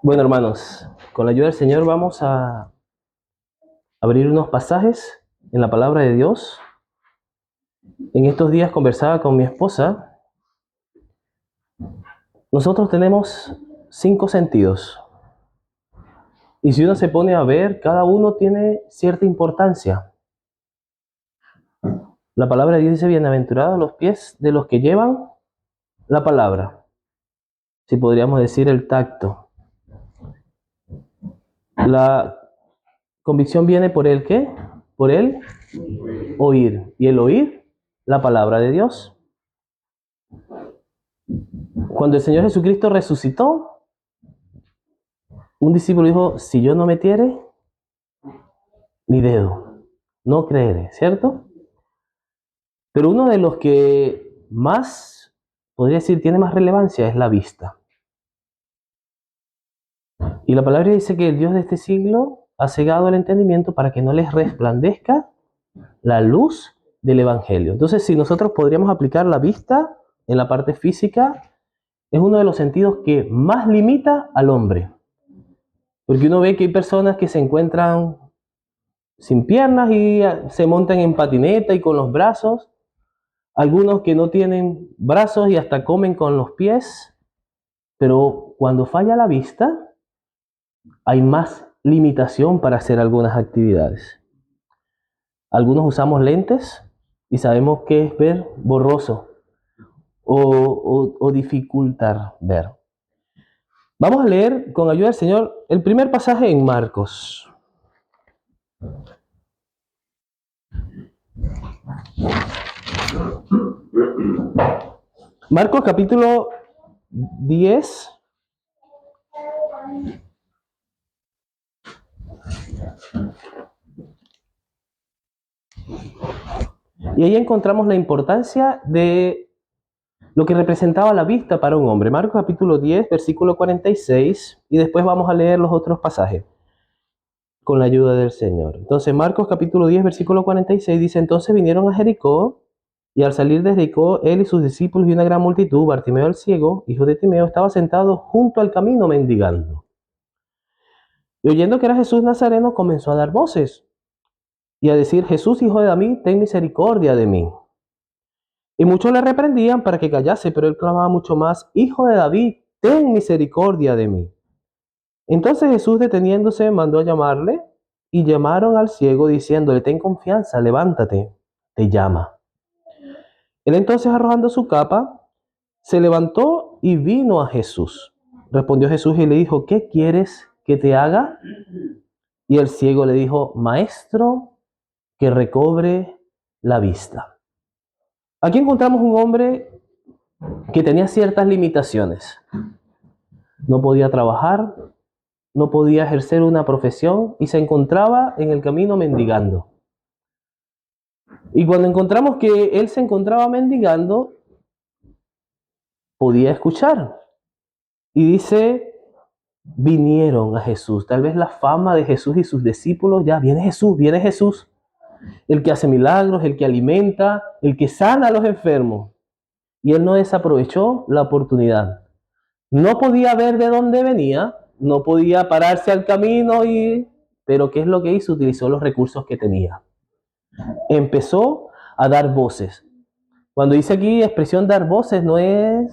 Bueno, hermanos, con la ayuda del Señor vamos a abrir unos pasajes en la palabra de Dios. En estos días conversaba con mi esposa. Nosotros tenemos 5 sentidos. Y si uno se pone a ver, cada uno tiene cierta importancia. La palabra de Dios dice: bienaventurados los pies de los que llevan la palabra. Si podríamos decir el tacto. La convicción viene por el ¿qué? Por el oír. Y el oír, la palabra de Dios. Cuando el Señor Jesucristo resucitó, un discípulo dijo: si yo no metiere mi dedo, no creeré, ¿cierto? Pero uno de los que más, podría decir, tiene más relevancia es la vista. Y la palabra dice que el Dios de este siglo ha cegado el entendimiento para que no les resplandezca la luz del Evangelio. Entonces, si nosotros podríamos aplicar la vista en la parte física, es uno de los sentidos que más limita al hombre. Porque uno ve que hay personas que se encuentran sin piernas y se montan en patineta y con los brazos. Algunos que no tienen brazos y hasta comen con los pies. Pero cuando falla la vista, hay más limitación para hacer algunas actividades. Algunos usamos lentes y sabemos que es ver borroso o dificultar ver. Vamos a leer con ayuda del Señor el primer pasaje en Marcos. Marcos capítulo 10. Y ahí encontramos la importancia de lo que representaba la vista para un hombre. Marcos capítulo 10, versículo 46, y después vamos a leer los otros pasajes con la ayuda del Señor. Entonces, Marcos capítulo 10, versículo 46 dice: entonces vinieron a Jericó, y al salir de Jericó, él y sus discípulos y una gran multitud, Bartimeo el ciego, hijo de Timeo, estaba sentado junto al camino mendigando. Y oyendo que era Jesús Nazareno, comenzó a dar voces y a decir: Jesús, hijo de David, ten misericordia de mí. Y muchos le reprendían para que callase, pero él clamaba mucho más: Hijo de David, ten misericordia de mí. Entonces Jesús, deteniéndose, mandó a llamarle, y llamaron al ciego diciéndole: ten confianza, levántate, te llama. Él entonces, arrojando su capa, se levantó y vino a Jesús. Respondió Jesús y le dijo: ¿qué quieres que te haga? Y el ciego le dijo: Maestro, que recobre la vista. Aquí encontramos un hombre que tenía ciertas limitaciones. No podía trabajar, no podía ejercer una profesión y se encontraba en el camino mendigando. Y cuando encontramos que él se encontraba mendigando, podía escuchar. Y dice: vinieron a Jesús. Tal vez la fama de Jesús y sus discípulos: ya viene Jesús. El que hace milagros, el que alimenta, el que sana a los enfermos. Y él no desaprovechó la oportunidad. No podía ver de dónde venía, no podía pararse al camino, pero ¿qué es lo que hizo? Utilizó los recursos que tenía. Empezó a dar voces. Cuando dice aquí expresión dar voces, no es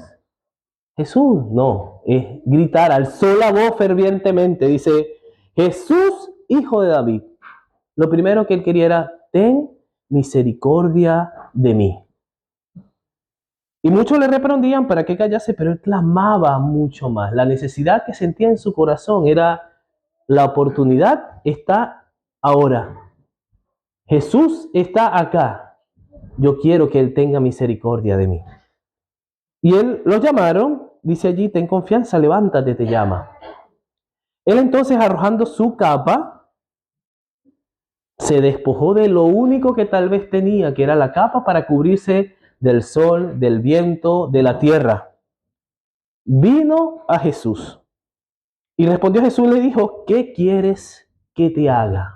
Jesús, no, es gritar, alzó la voz fervientemente. Dice: Jesús, hijo de David. Lo primero que él quería era: ten misericordia de mí. Y muchos le reprendían para que callase, pero él clamaba mucho más. La necesidad que sentía en su corazón era: la oportunidad está ahora. Jesús está acá. Yo quiero que él tenga misericordia de mí. Y él los llamaron, dice allí: ten confianza, levántate, te llama. Él entonces, arrojando su capa, se despojó de lo único que tal vez tenía, que era la capa para cubrirse del sol, del viento, de la tierra. Vino a Jesús. Y respondió Jesús y le dijo: ¿qué quieres que te haga?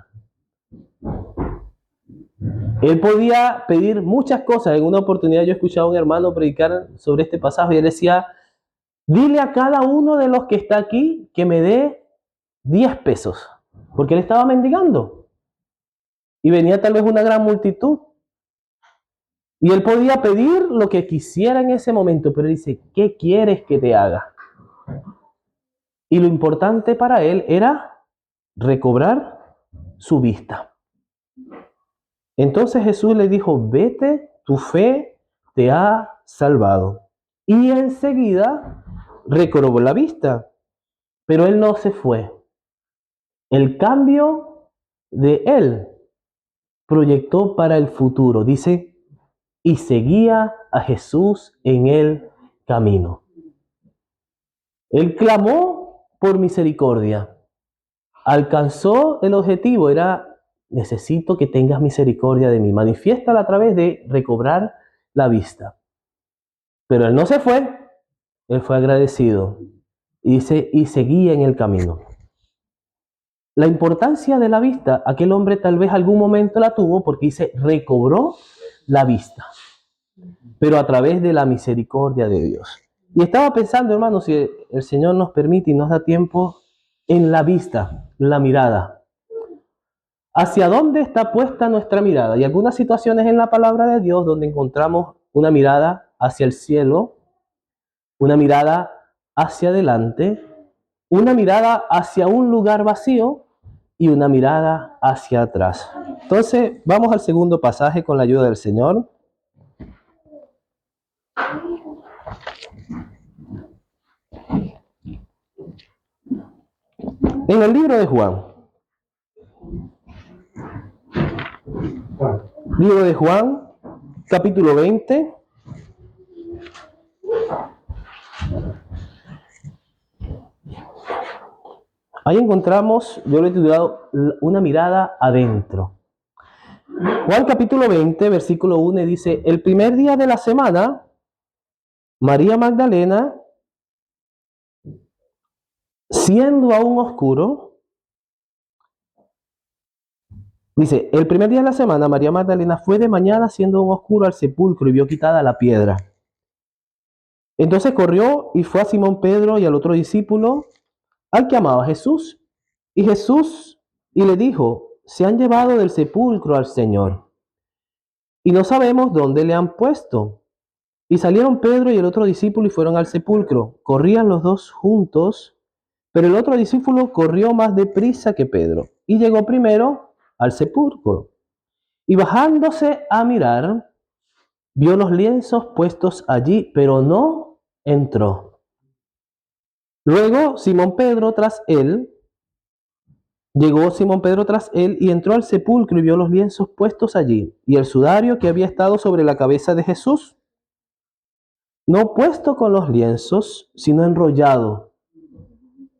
Él podía pedir muchas cosas. En una oportunidad yo escuchaba a un hermano predicar sobre este pasaje y él decía: dile a cada uno de los que está aquí que me dé 10 pesos, porque él estaba mendigando. Y venía tal vez una gran multitud. Y él podía pedir lo que quisiera en ese momento, pero dice, ¿qué quieres que te haga? Y lo importante para él era recobrar su vista. Entonces Jesús le dijo, vete, tu fe te ha salvado. Y enseguida recobró la vista. Pero él no se fue. El cambio de él proyectó para el futuro. Dice, y seguía a Jesús en el camino. Él clamó por misericordia. Alcanzó el objetivo, era, necesito que tengas misericordia de mí. Manifiéstala a través de recobrar la vista. Pero él no se fue, él fue agradecido. Y dice, y seguía en el camino. La importancia de la vista, aquel hombre tal vez algún momento la tuvo porque dice, recobró la vista, pero a través de la misericordia de Dios. Y estaba pensando, hermano, si el Señor nos permite y nos da tiempo, en la vista, la mirada. ¿Hacia dónde está puesta nuestra mirada? Hay algunas situaciones en la palabra de Dios donde encontramos una mirada hacia el cielo, una mirada hacia adelante, una mirada hacia un lugar vacío y una mirada hacia atrás. Entonces, vamos al segundo pasaje con la ayuda del Señor. En el libro de Juan. Libro de Juan, capítulo 20. Ahí encontramos, yo lo he titulado, una mirada adentro. Juan capítulo 20, versículo 1 dice, el primer día de la semana, María Magdalena, siendo aún oscuro, dice, el primer día de la semana, María Magdalena fue de mañana siendo aún oscuro al sepulcro y vio quitada la piedra. Entonces corrió y fue a Simón Pedro y al otro discípulo, al que amaba Jesús. Y Jesús le dijo, se han llevado del sepulcro al Señor y no sabemos dónde le han puesto. Y salieron Pedro y el otro discípulo y fueron al sepulcro. Corrían los dos juntos, pero el otro discípulo corrió más deprisa que Pedro y llegó primero al sepulcro. Y bajándose a mirar, vio los lienzos puestos allí, pero no entró. Luego llegó Simón Pedro tras él y entró al sepulcro y vio los lienzos puestos allí y el sudario que había estado sobre la cabeza de Jesús, no puesto con los lienzos, sino enrollado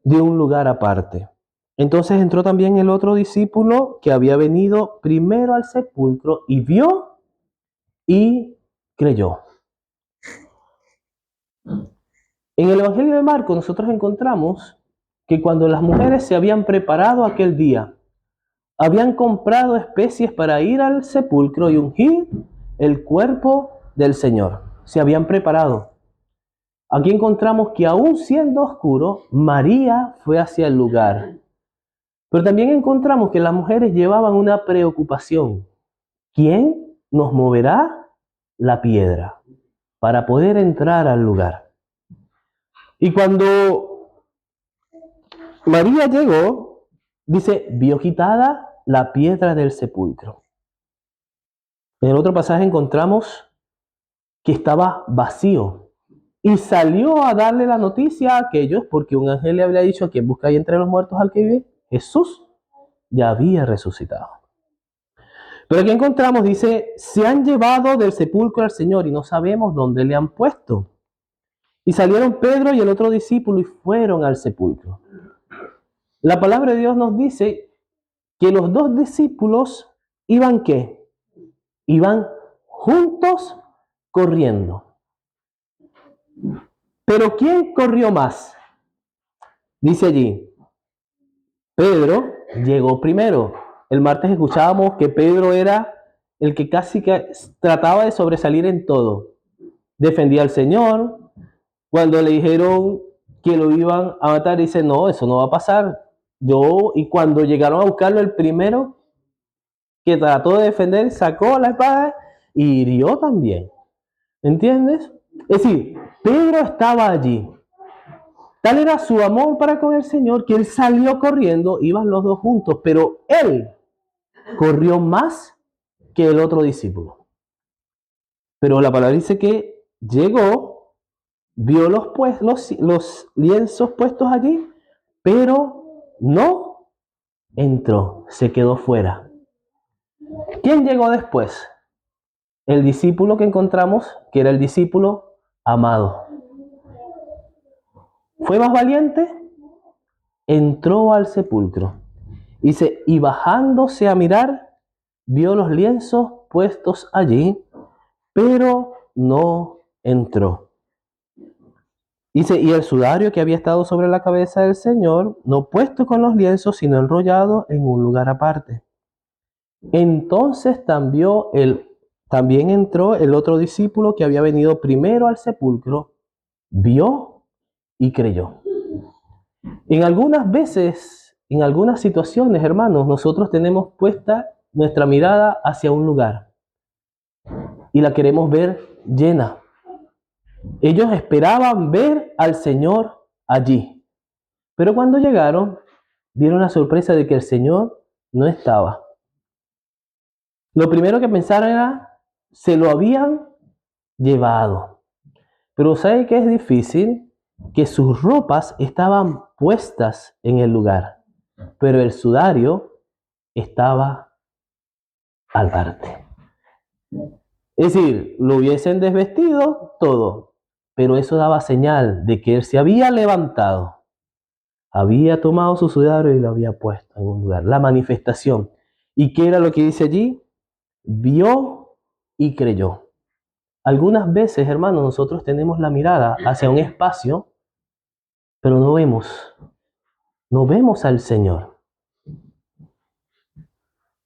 de un lugar aparte. Entonces entró también el otro discípulo que había venido primero al sepulcro y vio y creyó. En el Evangelio de Marcos nosotros encontramos que cuando las mujeres se habían preparado aquel día, habían comprado especies para ir al sepulcro y ungir el cuerpo del Señor. Se habían preparado. Aquí encontramos que aún siendo oscuro, María fue hacia el lugar. Pero también encontramos que las mujeres llevaban una preocupación. ¿Quién nos moverá la piedra para poder entrar al lugar? Y cuando María llegó, dice, vio quitada la piedra del sepulcro. En el otro pasaje encontramos que estaba vacío. Y salió a darle la noticia a aquellos, porque un ángel le había dicho, ¿quién busca ahí entre los muertos al que vive? Jesús ya había resucitado. Pero aquí encontramos, dice, se han llevado del sepulcro al Señor y no sabemos dónde le han puesto. Y salieron Pedro y el otro discípulo y fueron al sepulcro. La palabra de Dios nos dice que los dos discípulos iban ¿qué? Iban juntos corriendo. Pero ¿quién corrió más? Dice allí, Pedro llegó primero. El martes escuchábamos que Pedro era el que casi que trataba de sobresalir en todo. Defendía al Señor. Cuando le dijeron que lo iban a matar. Dice, no, eso no va a pasar. Y cuando llegaron a buscarlo, el primero que trató de defender sacó la espada y hirió también. ¿Entiendes? Es decir, Pedro estaba allí. Tal era su amor para con el Señor que él salió corriendo, iban los dos juntos, pero él corrió más que el otro discípulo. Pero la palabra dice que llegó, vio los lienzos puestos allí, pero no entró, se quedó fuera. ¿Quién llegó después? El discípulo que encontramos, que era el discípulo amado. ¿Fue más valiente? Entró al sepulcro. Dice, y bajándose a mirar, vio los lienzos puestos allí, pero no entró. Dice, y el sudario que había estado sobre la cabeza del Señor, no puesto con los lienzos, sino enrollado en un lugar aparte. Entonces también entró el otro discípulo que había venido primero al sepulcro, vio y creyó. En algunas veces, en algunas situaciones, hermanos, nosotros tenemos puesta nuestra mirada hacia un lugar y la queremos ver llena. Ellos esperaban ver al Señor allí, pero cuando llegaron, vieron la sorpresa de que el Señor no estaba. Lo primero que pensaron era, se lo habían llevado. Pero ¿sabe qué es difícil? Que sus ropas estaban puestas en el lugar, pero el sudario estaba al parte. Es decir, lo hubiesen desvestido todo, pero eso daba señal de que él se había levantado, había tomado su sudario y lo había puesto en un lugar. La manifestación. ¿Y qué era lo que dice allí? Vio y creyó. Algunas veces, hermanos, nosotros tenemos la mirada hacia un espacio, pero no vemos al Señor.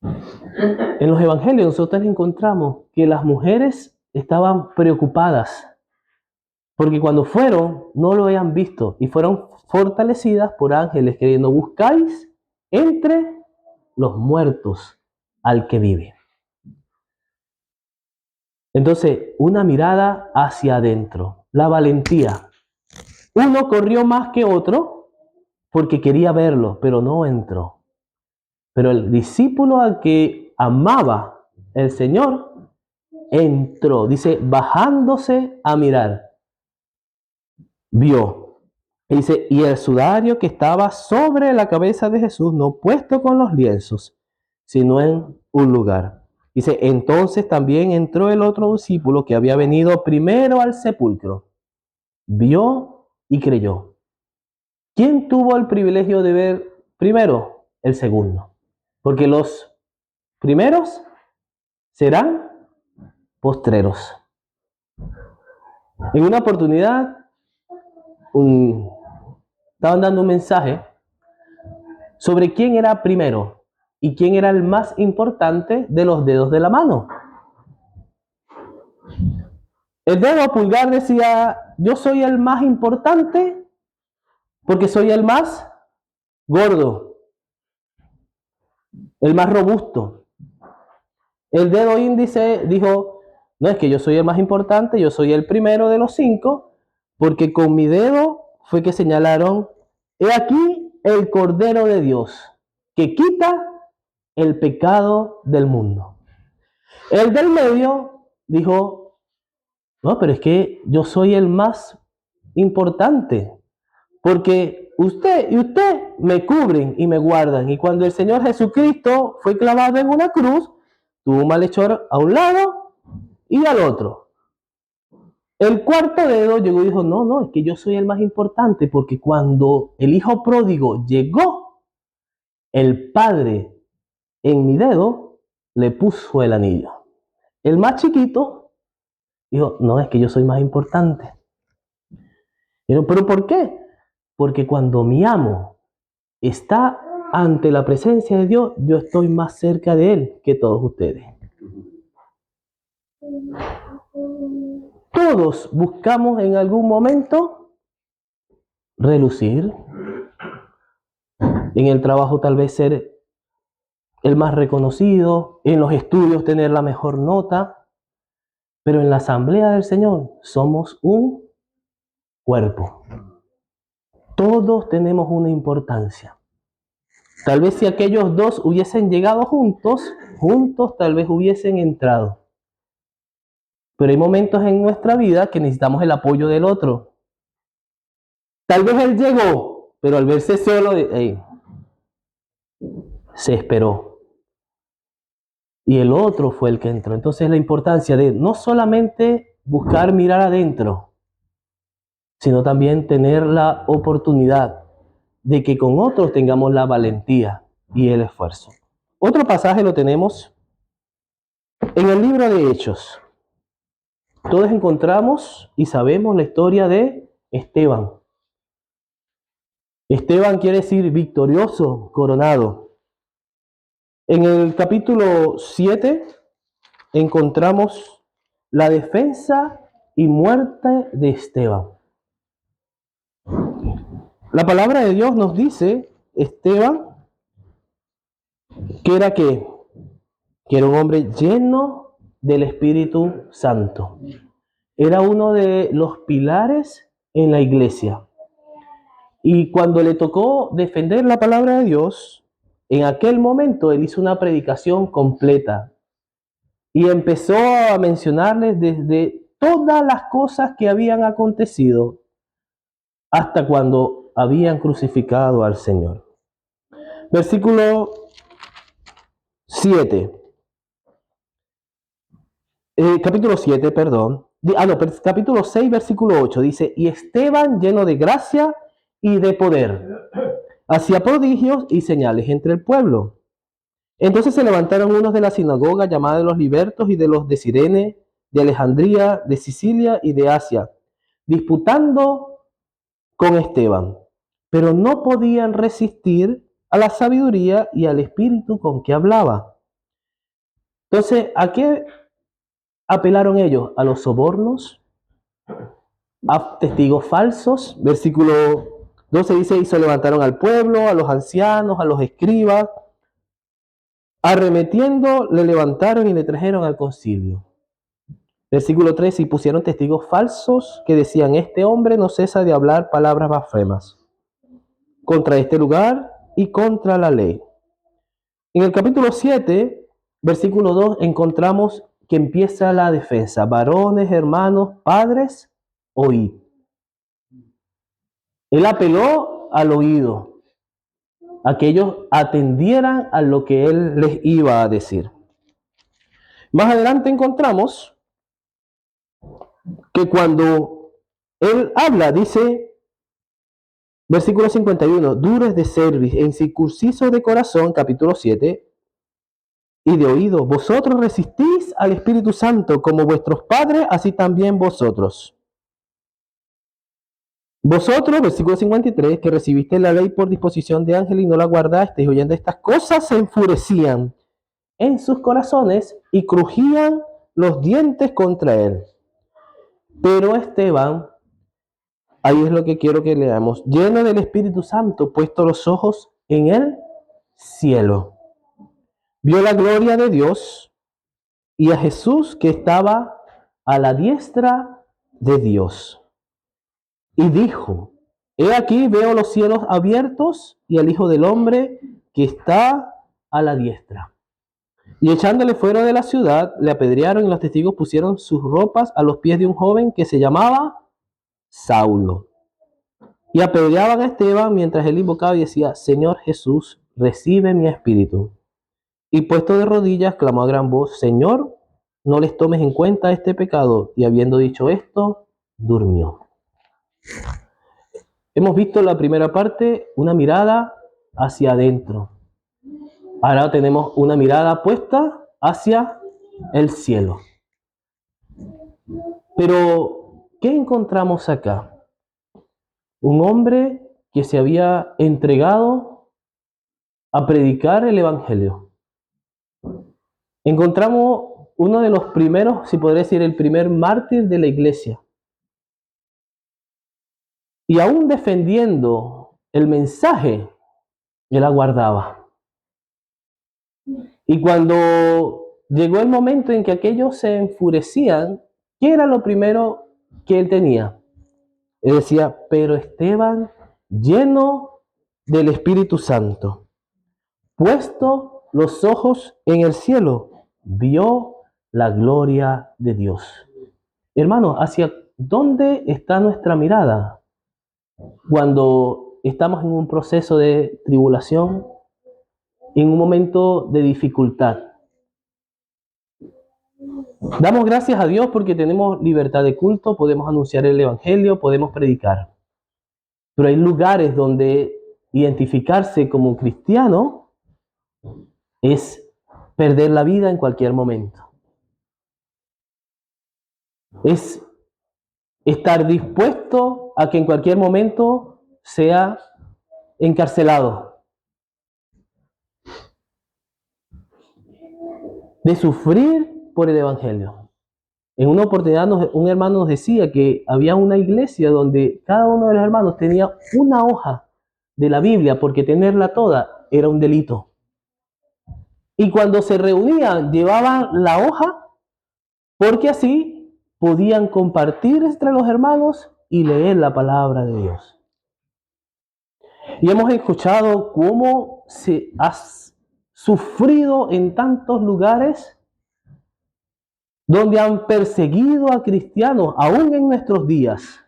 En los evangelios nosotros encontramos que las mujeres estaban preocupadas porque cuando fueron no lo habían visto y fueron fortalecidas por ángeles queriendo buscáis entre los muertos al que vive. Entonces, una mirada hacia adentro, la valentía. Uno corrió más que otro porque quería verlo, pero no entró. Pero el discípulo al que amaba el Señor entró, dice, bajándose a mirar, vio. Dice, y el sudario que estaba sobre la cabeza de Jesús, no puesto con los lienzos, sino en un lugar. Dice, entonces también entró el otro discípulo que había venido primero al sepulcro, vio y creyó. ¿Quién tuvo el privilegio de ver primero? El segundo. Porque los primeros serán postreros. En una oportunidad, estaban dando un mensaje sobre quién era primero y quién era el más importante de los dedos de la mano. El dedo pulgar decía, yo soy el más importante porque soy el más gordo, el más robusto. El dedo índice dijo, no es que yo soy el más importante, yo soy el primero de los 5, porque con mi dedo fue que señalaron, he aquí el Cordero de Dios, que quita el pecado del mundo. El del medio dijo, no, pero es que yo soy el más importante, porque usted y usted me cubren y me guardan. Y cuando el Señor Jesucristo fue clavado en una cruz, tuvo un malhechor a un lado y al otro. El cuarto dedo llegó y dijo, no, es que yo soy el más importante, porque cuando el hijo pródigo llegó, el padre en mi dedo le puso el anillo. El más chiquito dijo, no, es que yo soy más importante. Pero ¿por qué? Porque cuando mi amo está ante la presencia de Dios, yo estoy más cerca de Él que todos ustedes. Todos buscamos en algún momento relucir, en el trabajo tal vez ser el más reconocido, en los estudios tener la mejor nota, pero en la asamblea del Señor somos un cuerpo. Todos tenemos una importancia. Tal vez si aquellos dos hubiesen llegado juntos tal vez hubiesen entrado. Pero hay momentos en nuestra vida que necesitamos el apoyo del otro. Tal vez él llegó, pero al verse solo, se esperó. Y el otro fue el que entró. Entonces la importancia de no solamente buscar mirar adentro, sino también tener la oportunidad de que con otros tengamos la valentía y el esfuerzo. Otro pasaje lo tenemos en el libro de Hechos. Todos encontramos y sabemos la historia de Esteban. Esteban quiere decir victorioso, coronado. En el capítulo 7 encontramos la defensa y muerte de Esteban. La palabra de Dios nos dice, Esteban, que era ¿qué? Que era un hombre lleno del Espíritu Santo. Era uno de los pilares en la iglesia. Y cuando le tocó defender la palabra de Dios, en aquel momento él hizo una predicación completa y empezó a mencionarles desde todas las cosas que habían acontecido hasta cuando habían crucificado al Señor. Versículo 7. Capítulo 7, perdón. Capítulo 6, versículo 8 dice, y Esteban lleno de gracia y de poder, hacía prodigios y señales entre el pueblo. Entonces se levantaron unos de la sinagoga llamada de los libertos y de los de Cirene, de Alejandría, de Sicilia y de Asia, disputando con Esteban, pero no podían resistir a la sabiduría y al espíritu con que hablaba. Entonces, ¿a qué apelaron ellos? A los sobornos, a testigos falsos. Versículo 12 dice, y se levantaron al pueblo, a los ancianos, a los escribas, arremetiendo, le levantaron y le trajeron al concilio. Versículo 13, y pusieron testigos falsos que decían, este hombre no cesa de hablar palabras blasfemas contra este lugar y contra la ley. En el capítulo 7, versículo 2, encontramos que empieza la defensa. Varones, hermanos, padres, oíd. Él apeló al oído, a que ellos atendieran a lo que él les iba a decir. Más adelante encontramos que cuando él habla, dice, versículo 51, duros de cerviz, incircuncisos de corazón, capítulo 7, y de oído, vosotros resistís al Espíritu Santo como vuestros padres, así también vosotros. Vosotros, versículo 53, que recibiste la ley por disposición de ángel y no la guardasteis, oyendo estas cosas, se enfurecían en sus corazones y crujían los dientes contra él. Pero Esteban, ahí es lo que quiero que leamos, lleno del Espíritu Santo, puesto los ojos en el cielo, vio la gloria de Dios y a Jesús que estaba a la diestra de Dios. Y dijo, he aquí veo los cielos abiertos y al Hijo del Hombre que está a la diestra. Y echándole fuera de la ciudad, le apedrearon y los testigos pusieron sus ropas a los pies de un joven que se llamaba Saulo. Y apedreaban a Esteban mientras él invocaba y decía, Señor Jesús, recibe mi espíritu. Y puesto de rodillas, clamó a gran voz, Señor, no les tomes en cuenta este pecado. Y habiendo dicho esto, durmió. Hemos visto en la primera parte una mirada hacia adentro. Ahora tenemos una mirada puesta hacia el cielo. Pero, ¿qué encontramos acá? Un hombre que se había entregado a predicar el Evangelio. Encontramos uno de los primeros, si podría decir, el primer mártir de la iglesia. Y aún defendiendo el mensaje, él aguardaba. Y cuando llegó el momento en que aquellos se enfurecían, ¿qué era lo primero que él tenía? Él decía, pero Esteban, lleno del Espíritu Santo, puesto los ojos en el cielo, vio la gloria de Dios. Hermanos, ¿hacia dónde está nuestra mirada cuando estamos en un proceso de tribulación, en un momento de dificultad? Damos gracias a Dios porque tenemos libertad de culto, podemos anunciar el Evangelio, podemos predicar. Pero hay lugares donde identificarse como cristiano es perder la vida en cualquier momento. Es estar dispuesto a que en cualquier momento sea encarcelado. De sufrir por el Evangelio. En una oportunidad un hermano nos decía que había una iglesia donde cada uno de los hermanos tenía una hoja de la Biblia porque tenerla toda era un delito. Y cuando se reunían llevaban la hoja porque así podían compartir entre los hermanos y leer la palabra de Dios. Y hemos escuchado cómo se ha sufrido en tantos lugares donde han perseguido a cristianos, aún en nuestros días,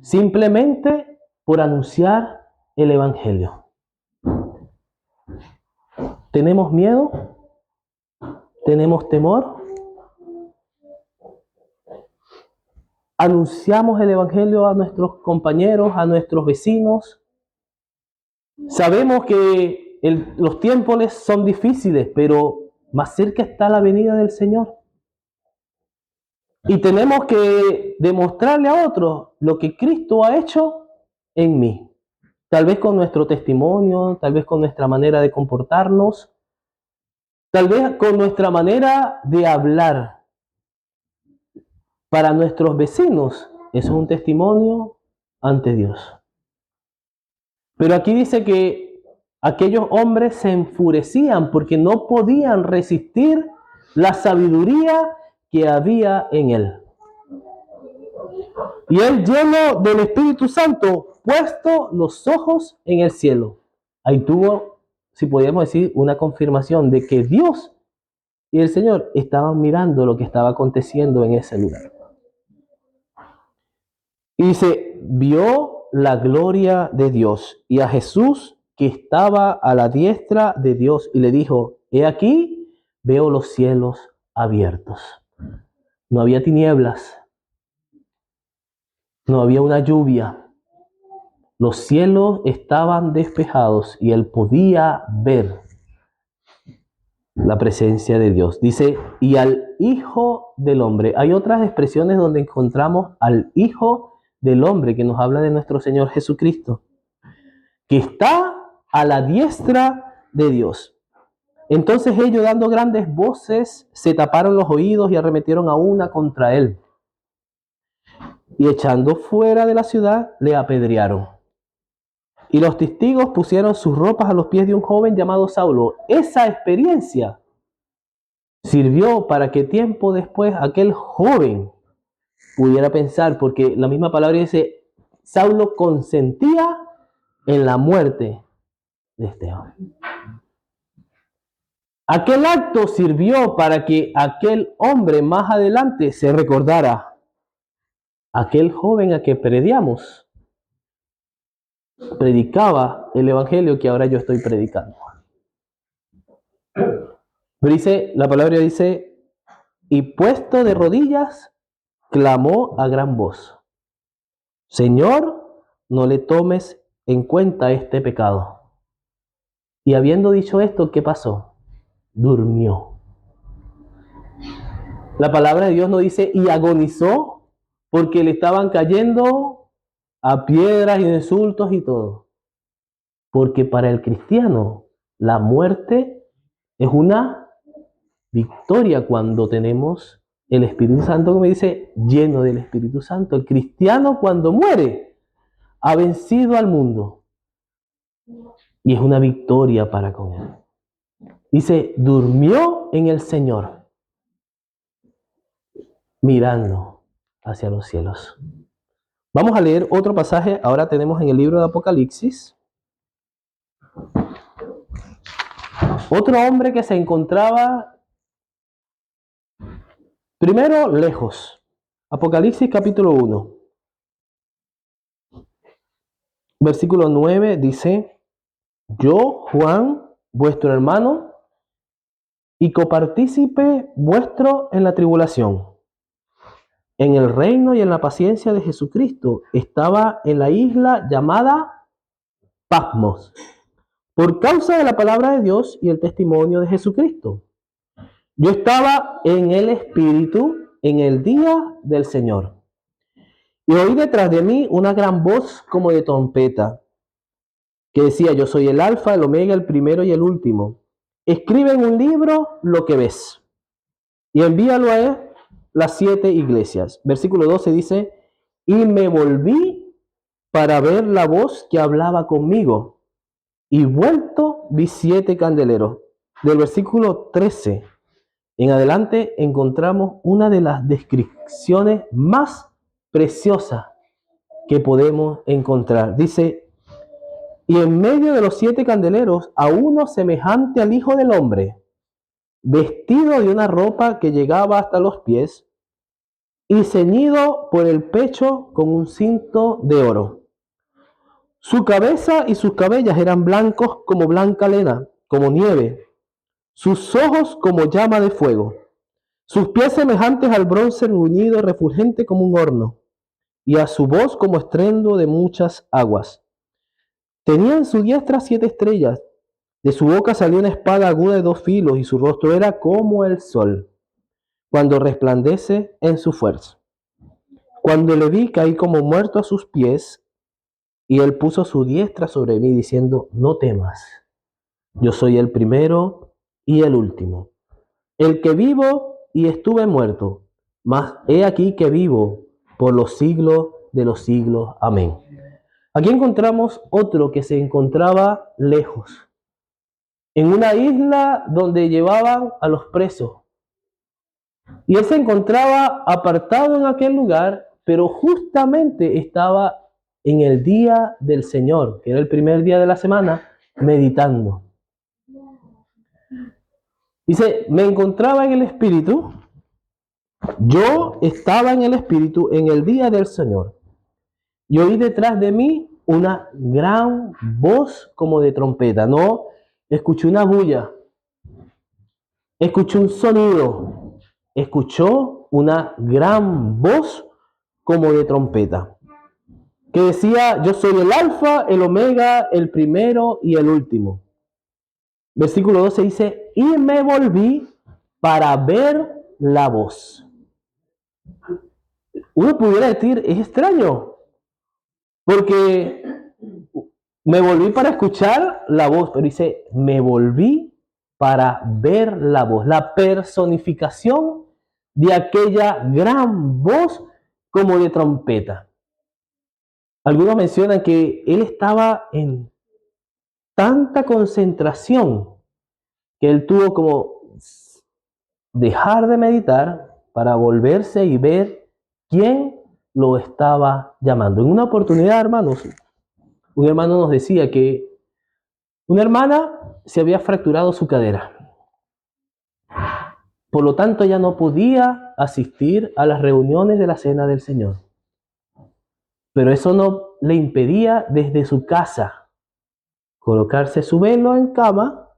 simplemente por anunciar el Evangelio. ¿Tenemos miedo? ¿Tenemos temor? ¿Anunciamos el Evangelio a nuestros compañeros, a nuestros vecinos? Sabemos que los tiempos son difíciles, pero más cerca está la venida del Señor. Y tenemos que demostrarle a otros lo que Cristo ha hecho en mí. Tal vez con nuestro testimonio, tal vez con nuestra manera de comportarnos, tal vez con nuestra manera de hablar. Para nuestros vecinos, eso es un testimonio ante Dios. Pero aquí dice que aquellos hombres se enfurecían porque no podían resistir la sabiduría que había en él. Y él, lleno del Espíritu Santo, puesto los ojos en el cielo. Ahí tuvo, si podíamos decir, una confirmación de que Dios y el Señor estaban mirando lo que estaba aconteciendo en ese lugar. Y dice, vio la gloria de Dios y a Jesús que estaba a la diestra de Dios y le dijo, he aquí, veo los cielos abiertos. No había tinieblas, no había una lluvia. Los cielos estaban despejados y él podía ver la presencia de Dios. Dice, y al Hijo del Hombre. Hay otras expresiones donde encontramos al Hijo del Hombre que nos habla de nuestro Señor Jesucristo, que está a la diestra de Dios. Entonces ellos, dando grandes voces, se taparon los oídos y arremetieron a una contra él. Y echando fuera de la ciudad, le apedrearon. Y los testigos pusieron sus ropas a los pies de un joven llamado Saulo. Esa experiencia sirvió para que tiempo después aquel joven pudiera pensar, porque la misma palabra dice, Saulo consentía en la muerte de este joven. Aquel acto sirvió para que aquel hombre más adelante se recordara. Aquel joven a que predicaba el evangelio que ahora yo estoy predicando. Pero dice, la palabra dice, y puesto de rodillas, clamó a gran voz, Señor, no le tomes en cuenta este pecado. Y habiendo dicho esto, ¿qué pasó? Durmió. La palabra de Dios no dice, y agonizó, porque le estaban cayendo a piedras y insultos y todo. Porque para el cristiano, la muerte es una victoria cuando tenemos el Espíritu Santo, como dice, lleno del Espíritu Santo. El cristiano cuando muere, ha vencido al mundo y es una victoria para con él. Dice, durmió en el Señor, mirando hacia los cielos. Vamos a leer otro pasaje, ahora tenemos en el libro de Apocalipsis. Otro hombre que se encontraba primero lejos. Apocalipsis capítulo 1. Versículo 9 dice, yo, Juan, vuestro hermano, y copartícipe vuestro en la tribulación, en el reino y en la paciencia de Jesucristo, estaba en la isla llamada Patmos, por causa de la palabra de Dios y el testimonio de Jesucristo. Yo estaba en el Espíritu en el día del Señor, y oí detrás de mí una gran voz como de trompeta, que decía, yo soy el Alfa, el Omega, el primero y el último. Escribe en un libro lo que ves y envíalo a las 7 iglesias. Versículo 12 dice, y me volví para ver la voz que hablaba conmigo, y vuelto vi 7 candeleros. Del versículo 13 en adelante encontramos una de las descripciones más preciosas que podemos encontrar. Dice, y en medio de los 7 candeleros a uno semejante al Hijo del Hombre, vestido de una ropa que llegaba hasta los pies y ceñido por el pecho con un cinto de oro. Su cabeza y sus cabellos eran blancos como blanca lana, como nieve, sus ojos como llama de fuego, sus pies semejantes al bronce bruñido refulgente como un horno, y a su voz como estruendo de muchas aguas. Tenía en su diestra 7 estrellas, de su boca salió una espada aguda de 2 filos, y su rostro era como el sol, cuando resplandece en su fuerza. Cuando le vi, caí como muerto a sus pies, y él puso su diestra sobre mí, diciendo, no temas, yo soy el primero y el último, el que vivo y estuve muerto, mas he aquí que vivo por los siglos de los siglos. Amén. Aquí encontramos otro que se encontraba lejos, en una isla donde llevaban a los presos. Y él se encontraba apartado en aquel lugar, pero justamente estaba en el día del Señor, que era el primer día de la semana, meditando. Dice, me encontraba en el Espíritu, yo estaba en el Espíritu en el día del Señor, y oí detrás de mí una gran voz como de trompeta. No escuché una bulla, escuché un sonido, escuchó una gran voz como de trompeta, que decía, yo soy el Alfa, el Omega, el primero y el último. Versículo 12 dice, y me volví para ver la voz. Uno pudiera decir, es extraño, porque me volví para escuchar la voz, pero dice, me volví para ver la voz, la personificación de aquella gran voz como de trompeta. Algunos mencionan que él estaba en tanta concentración que él tuvo como dejar de meditar para volverse y ver quién lo estaba llamando. En una oportunidad, hermanos, un hermano nos decía que una hermana se había fracturado su cadera. Por lo tanto, ella no podía asistir a las reuniones de la Cena del Señor. Pero eso no le impedía desde su casa colocarse su velo en cama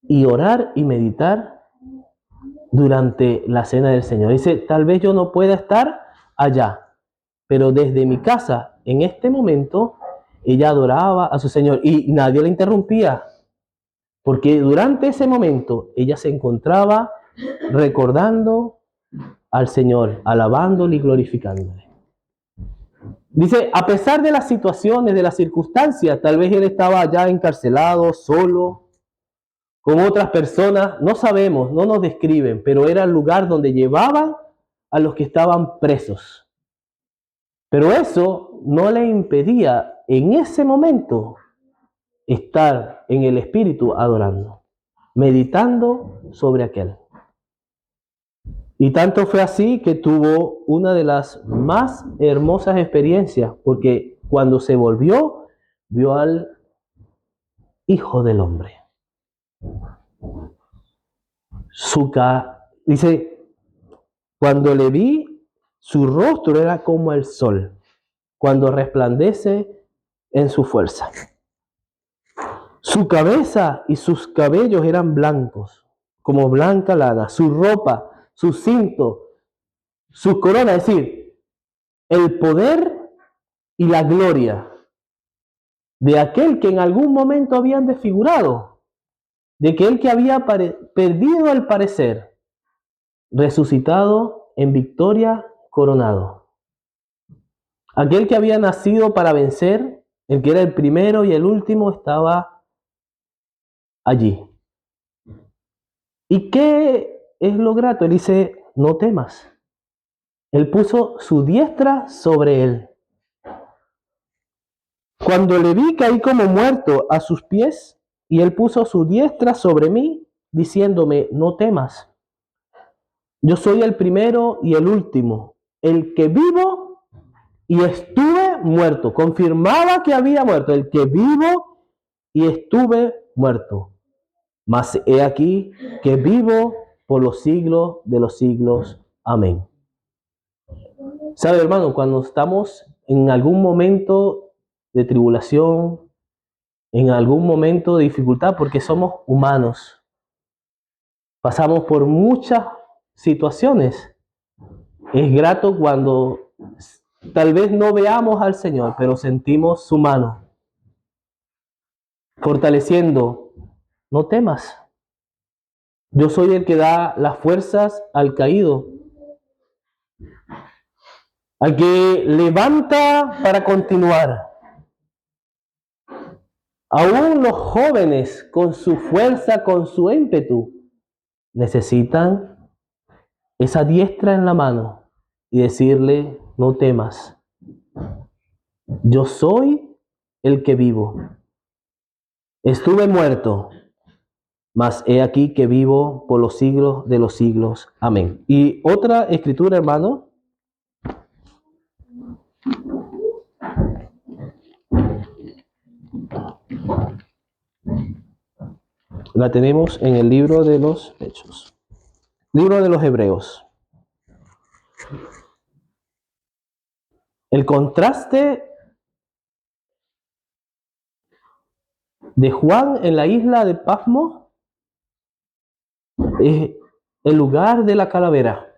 y orar y meditar durante la Cena del Señor. Dice, tal vez yo no pueda estar allá, pero desde mi casa, en este momento, ella adoraba a su Señor y nadie la interrumpía, porque durante ese momento ella se encontraba recordando al Señor, alabándole y glorificándole. Dice, a pesar de las situaciones, de las circunstancias, tal vez él estaba ya encarcelado, solo, con otras personas, no sabemos, no nos describen, pero era el lugar donde llevaban a los que estaban presos. Pero eso no le impedía en ese momento estar en el Espíritu adorando, meditando sobre aquel. Y tanto fue así que tuvo una de las más hermosas experiencias, porque cuando se volvió, vio al Hijo del Hombre. Dice, cuando le vi, su rostro era como el sol, cuando resplandece en su fuerza. Su cabeza y sus cabellos eran blancos, como blanca lana, su ropa, su cinto, su corona, es decir, el poder y la gloria de aquel que en algún momento habían desfigurado, de aquel que había perdido el parecer, resucitado en victoria, coronado. Aquel que había nacido para vencer, el que era el primero y el último, estaba allí. ¿Y qué es lo grato? Él dice, no temas. Él puso su diestra sobre él. Cuando le vi, caí como muerto a sus pies, y él puso su diestra sobre mí, diciéndome, no temas. Yo soy el primero y el último, el que vivo y estuve muerto. Confirmaba que había muerto, el que vivo y estuve muerto. Mas he aquí que vivo por los siglos de los siglos. Amén. ¿Sabe, hermano? Cuando estamos en algún momento de tribulación, en algún momento de dificultad, porque somos humanos, pasamos por muchas situaciones. Es grato cuando tal vez no veamos al Señor, pero sentimos su mano fortaleciendo. No temas. Yo soy el que da las fuerzas al caído, al que levanta para continuar. Aún los jóvenes, con su fuerza, con su ímpetu, necesitan esa diestra en la mano y decirle, no temas. Yo soy el que vivo. Estuve muerto, mas he aquí que vivo por los siglos de los siglos. Amén. Y otra escritura, hermano. La tenemos en el libro de los Hechos. Libro de los Hebreos. El contraste de Juan en la isla de Patmos es el lugar de la calavera,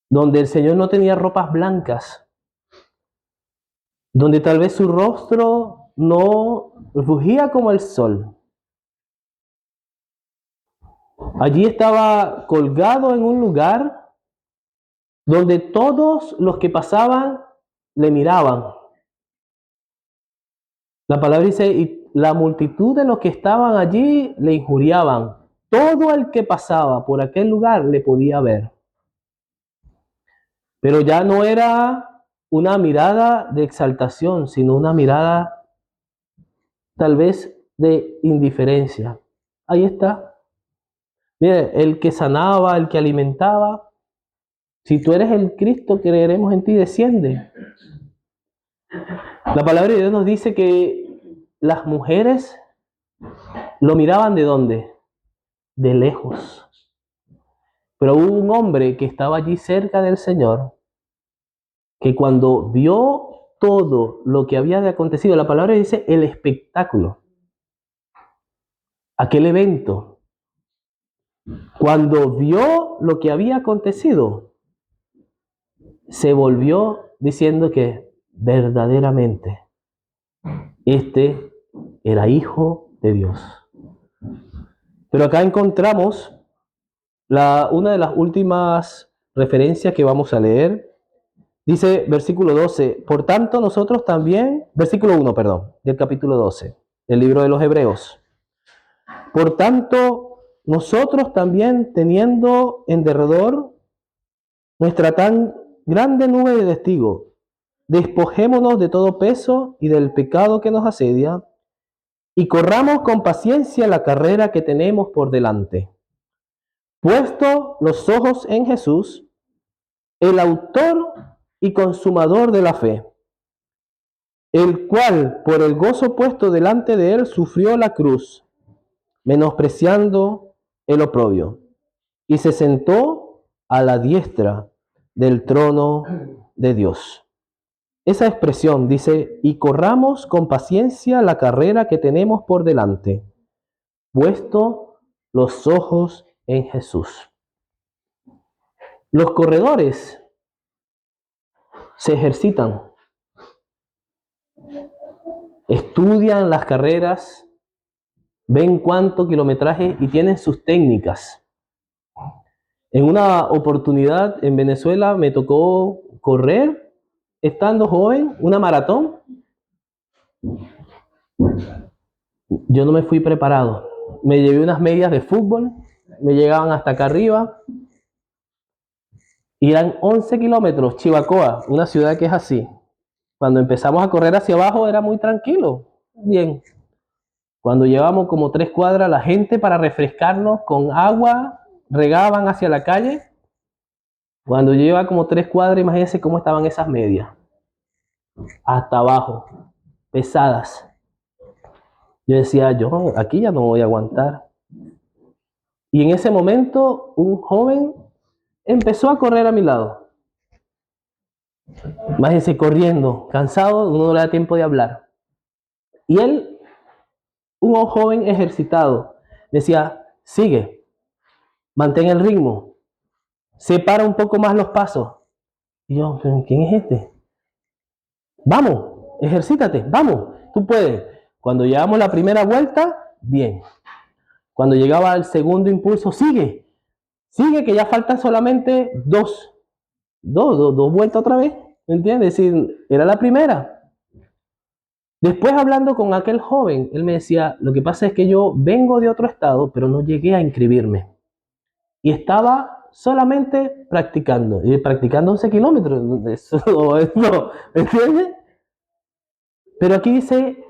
donde el Señor no tenía ropas blancas, donde tal vez su rostro no rugía como el sol. Allí estaba colgado en un lugar donde todos los que pasaban le miraban. La palabra dice, y la multitud de los que estaban allí le injuriaban. Todo el que pasaba por aquel lugar le podía ver. Pero ya no era una mirada de exaltación, sino una mirada tal vez de indiferencia. Ahí está. Mire, el que sanaba, el que alimentaba. Si tú eres el Cristo, creeremos en ti, desciende. La palabra de Dios nos dice que las mujeres lo miraban ¿de dónde? De lejos. Pero hubo un hombre que estaba allí cerca del Señor, que cuando vio todo lo que había acontecido, la palabra dice el espectáculo, aquel evento, cuando vio lo que había acontecido, se volvió diciendo que verdaderamente este era hijo de Dios. Pero acá encontramos una de las últimas referencias que vamos a leer. Dice versículo 12, por tanto nosotros también, versículo 1, perdón, del capítulo 12, del libro de los Hebreos. Por tanto, nosotros también teniendo en derredor nuestra tan grande nube de testigos. Despojémonos de todo peso y del pecado que nos asedia y corramos con paciencia la carrera que tenemos por delante. Puesto los ojos en Jesús, el autor y consumador de la fe, el cual por el gozo puesto delante de él sufrió la cruz, menospreciando el oprobio, y se sentó a la diestra del trono de Dios. Esa expresión dice, y corramos con paciencia la carrera que tenemos por delante, puesto los ojos en Jesús. Los corredores se ejercitan, estudian las carreras, ven cuánto kilometraje y tienen sus técnicas. En una oportunidad en Venezuela me tocó correr, estando joven, una maratón. Yo no me fui preparado. Me llevé unas medias de fútbol, me llegaban hasta acá arriba. Y eran 11 kilómetros, Chivacoa, una ciudad que es así. Cuando empezamos a correr hacia abajo era muy tranquilo, bien. Cuando llevábamos como 3 cuadras, la gente para refrescarnos con agua regaban hacia la calle. Cuando lleva como 3 cuadras, imagínense cómo estaban esas medias. Hasta abajo, pesadas. Yo decía, yo aquí ya no voy a aguantar. Y en ese momento, un joven empezó a correr a mi lado. Imagínense corriendo, cansado, uno no le da tiempo de hablar. Y él, un joven ejercitado, decía, sigue, mantén el ritmo, separa un poco más los pasos. Y yo, ¿quién es este? Vamos, ejercítate, vamos, tú puedes. Cuando llegamos la primera vuelta, bien. Cuando llegaba al segundo impulso, sigue, que ya faltan solamente dos vueltas otra vez, ¿me entiendes? Es decir, era la primera. Después hablando con aquel joven, él me decía, lo que pasa es que yo vengo de otro estado, pero no llegué a inscribirme. Y estaba solamente practicando, y practicando 11 kilómetros, eso, ¿me entiendes? Pero aquí dice,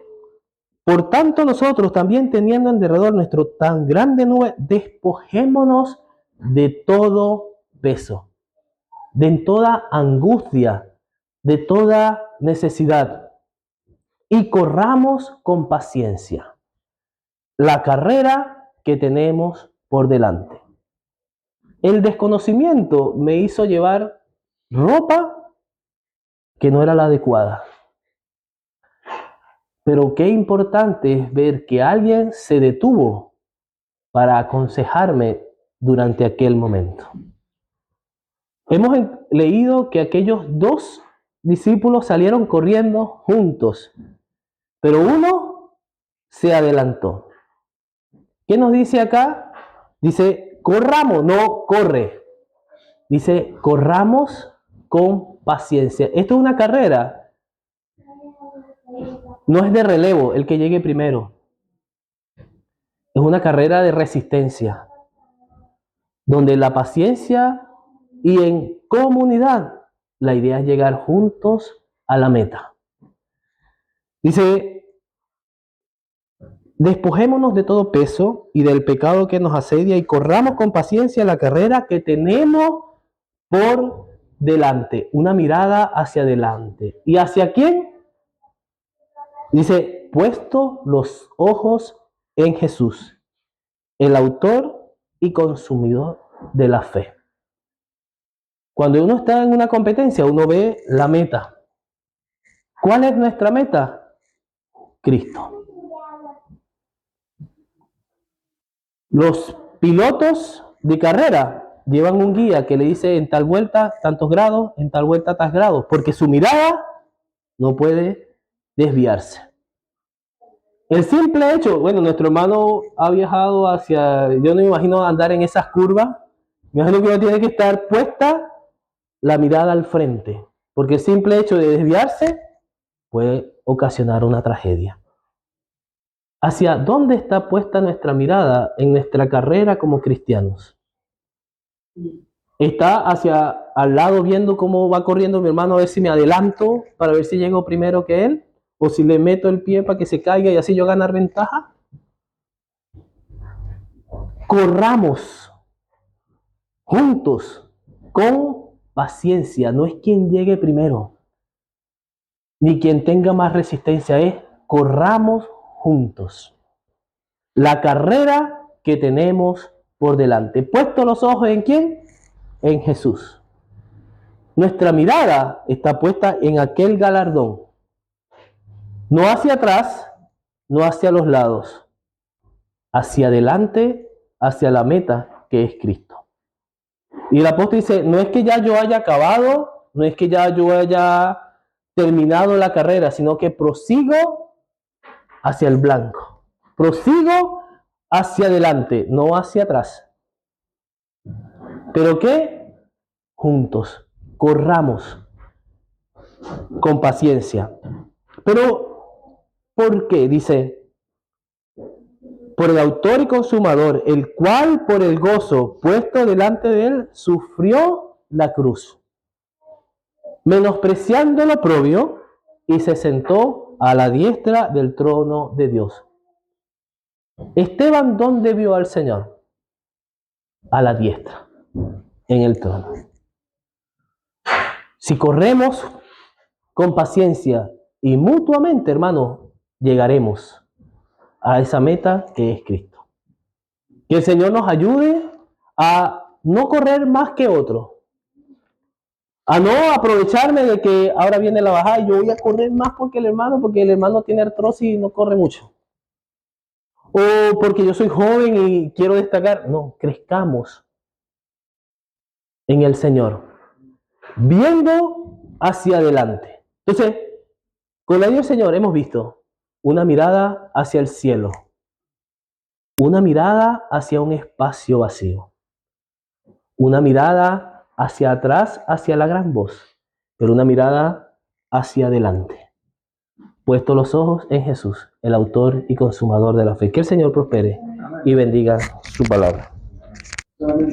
por tanto nosotros también teniendo en derredor nuestro tan grande nube, despojémonos de todo peso, de toda angustia, de toda necesidad, y corramos con paciencia la carrera que tenemos por delante. El desconocimiento me hizo llevar ropa que no era la adecuada. Pero qué importante es ver que alguien se detuvo para aconsejarme durante aquel momento. Hemos leído que aquellos 2 discípulos salieron corriendo juntos, pero uno se adelantó. ¿Qué nos dice acá? Dice, corramos, no corre. Dice, corramos con paciencia. Esto es una carrera. No es de relevo el que llegue primero. Es una carrera de resistencia, donde la paciencia y en comunidad, la idea es llegar juntos a la meta. Dice, despojémonos de todo peso y del pecado que nos asedia y corramos con paciencia la carrera que tenemos por delante. Una mirada hacia adelante. ¿Y hacia quién? Dice, puesto los ojos en Jesús, el autor y consumidor de la fe. Cuando uno está en una competencia, uno ve la meta. ¿Cuál es nuestra meta? Cristo. Los pilotos de carrera llevan un guía que le dice en tal vuelta tantos grados, en tal vuelta tantos grados, porque su mirada no puede desviarse. El simple hecho, bueno, nuestro hermano ha viajado hacia, yo no me imagino andar en esas curvas, me imagino que uno tiene que estar puesta la mirada al frente, porque el simple hecho de desviarse puede ocasionar una tragedia. ¿Hacia dónde está puesta nuestra mirada en nuestra carrera como cristianos? ¿Está hacia al lado viendo cómo va corriendo mi hermano a ver si me adelanto para ver si llego primero que él, o si le meto el pie para que se caiga y así yo ganar ventaja. Corramos juntos con paciencia. No es quien llegue primero, ni quien tenga más resistencia, es corramos juntos la carrera que tenemos por delante. Puesto los ojos en ¿quién? En Jesús. Nuestra mirada está puesta en aquel galardón. No hacia atrás, no hacia los lados, hacia adelante, hacia la meta que es Cristo. Y el apóstol dice, no es que ya yo haya acabado, no es que ya yo haya terminado la carrera, sino que prosigo hacia el blanco. Prosigo hacia adelante, no hacia atrás. ¿Pero qué? Juntos, corramos con paciencia. Pero, ¿por qué? Dice, por el autor y consumador, el cual por el gozo puesto delante de él sufrió la cruz, menospreciando lo oprobio, y se sentó a la diestra del trono de Dios. Esteban, ¿dónde vio al Señor? A la diestra, en el trono. Si corremos con paciencia y mutuamente, hermano, llegaremos a esa meta que es Cristo. Que el Señor nos ayude a no correr más que otro, a no aprovecharme de que ahora viene la bajada y yo voy a correr más porque el hermano tiene artrosis y no corre mucho, o porque yo soy joven y quiero destacar. No, crezcamos en el Señor, viendo hacia adelante. Entonces, con la ayuda del Señor hemos visto una mirada hacia el cielo, una mirada hacia un espacio vacío, una mirada hacia atrás, hacia la gran voz, pero una mirada hacia adelante. Puesto los ojos en Jesús, el autor y consumador de la fe. Que el Señor prospere y bendiga su palabra.